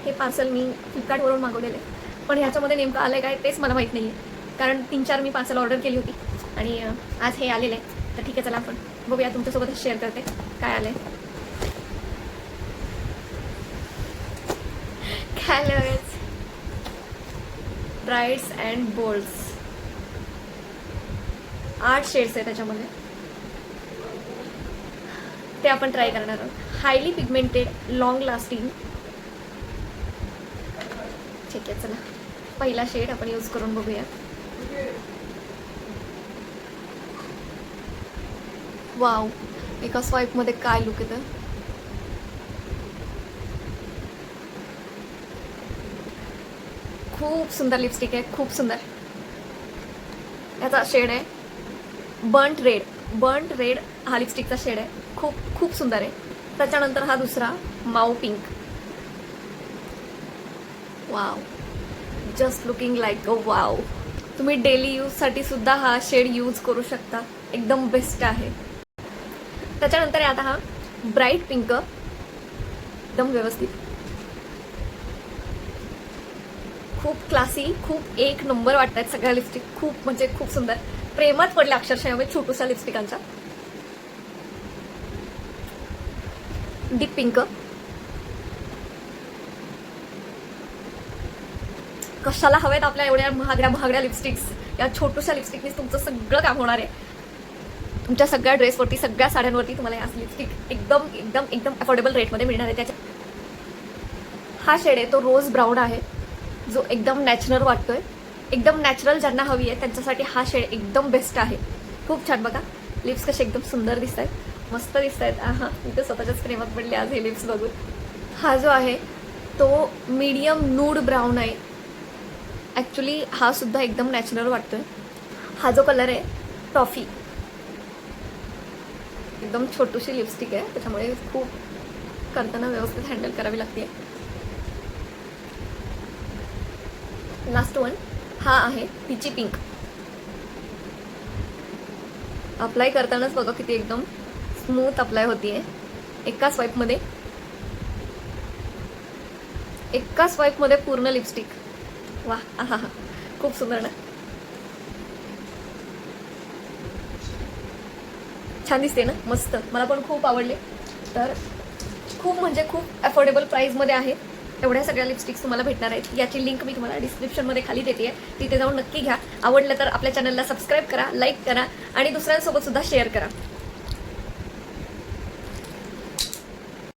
हे पार्सल मी फ्लिपकार्टवरून मागवलेलं आहे, पण ह्याच्यामध्ये नेमकं आलं आहे काय तेच मला माहीत नाही आहे, कारण 3-4 मी पार्सल ऑर्डर केली होती आणि आज हे आलेलं आहे. तर ठीक आहे, चला आपण बघूया, तुमच्यासोबतच शेअर करते काय आलं आहे. काय लगेच ब्राईड्स अँड बोल्ड्स 8 शेड्स आहे त्याच्यामध्ये, ते आपण ट्राय करणार आहोत. Highly pigmented, long lasting. ठीक आहे, चला पहिला शेड आपण यूज करून बघूया. वाव, एका स्वाईपमध्ये काय लुक येतं. खूप सुंदर लिपस्टिक आहे, खूप सुंदर. याचा शेड आहे बर्न्ट रेड. बर्न्ट रेड हा लिपस्टिकचा शेड आहे, खूप खूप सुंदर आहे. त्याच्यानंतर हा दुसरा mauve pink. Wow, just looking like a wow. तुम्ही डेली यूजसाठी सुद्धा हा शेड यूज करू शकता, एकदम बेस्ट आहे. त्याच्यानंतर आता हा ब्राईट पिंक, एकदम व्यवस्थित, खूप क्लासी, खूप एक नंबर वाटत आहेत सगळ्या लिपस्टिक. खूप म्हणजे खूप सुंदर, प्रेमात पडले अक्षरशः मी छोटूसा लिपस्टिकांच्या. डीप पिंक, कशाला हवेत आपल्या एवढ्या महागड्या लिपस्टिक्स. या छोटूशा लिपस्टिकनीच तुमचं सगळं काम होणार आहे. तुमच्या सगळ्या ड्रेसवरती, सगळ्या साड्यांवरती तुम्हाला या लिपस्टिक एकदम एकदम एकदम अफोर्डेबल रेटमध्ये मिळणार आहे. त्याच्या हा शेड आहे तो रोज ब्राऊन आहे, जो एकदम नॅचरल वाटतोय. एकदम नॅचरल ज्यांना हवी आहे त्यांच्यासाठी हा शेड एकदम बेस्ट आहे. खूप छान. बघा लिप्स कसे एकदम सुंदर दिसत आहेत, मस्त दिसत आहेत. हा, मी तर स्वतःच्याच प्रेमात पडले आज हे लिप्स बघून. हा जो आहे तो मीडियम नूड ब्राऊन आहे. ॲक्च्युली हा सुद्धा एकदम नॅचरल वाटतोय. हा जो कलर आहे टॉफी, एकदम छोटूशी लिपस्टिक आहे, त्याच्यामुळे खूप करताना व्यवस्थित हँडल करावी लागते. लास्ट वन हा आहे पिची पिंक. अप्लाय करतानाच बघा किती एकदम स्मूथ अप्लाय होतीये. एका स्वाईपमध्ये पूर्ण लिपस्टिक. वा, हा, खूप सुंदर ना, छान दिसते ना, मस्त. मला पण खूप आवडले. तर खूप म्हणजे खूप अफोर्डेबल प्राईसमध्ये आहे. एवढ्या सगळ्या लिपस्टिक्स तुम्हाला भेटणार आहेत. याची लिंक मी तुम्हाला डिस्क्रिप्शनमध्ये खाली देते आहे, तिथे जाऊन नक्की घ्या. आवडलं तर आपल्या चॅनलला सबस्क्राईब करा, लाईक करा आणि दुसऱ्यांसोबत सुद्धा शेअर करा.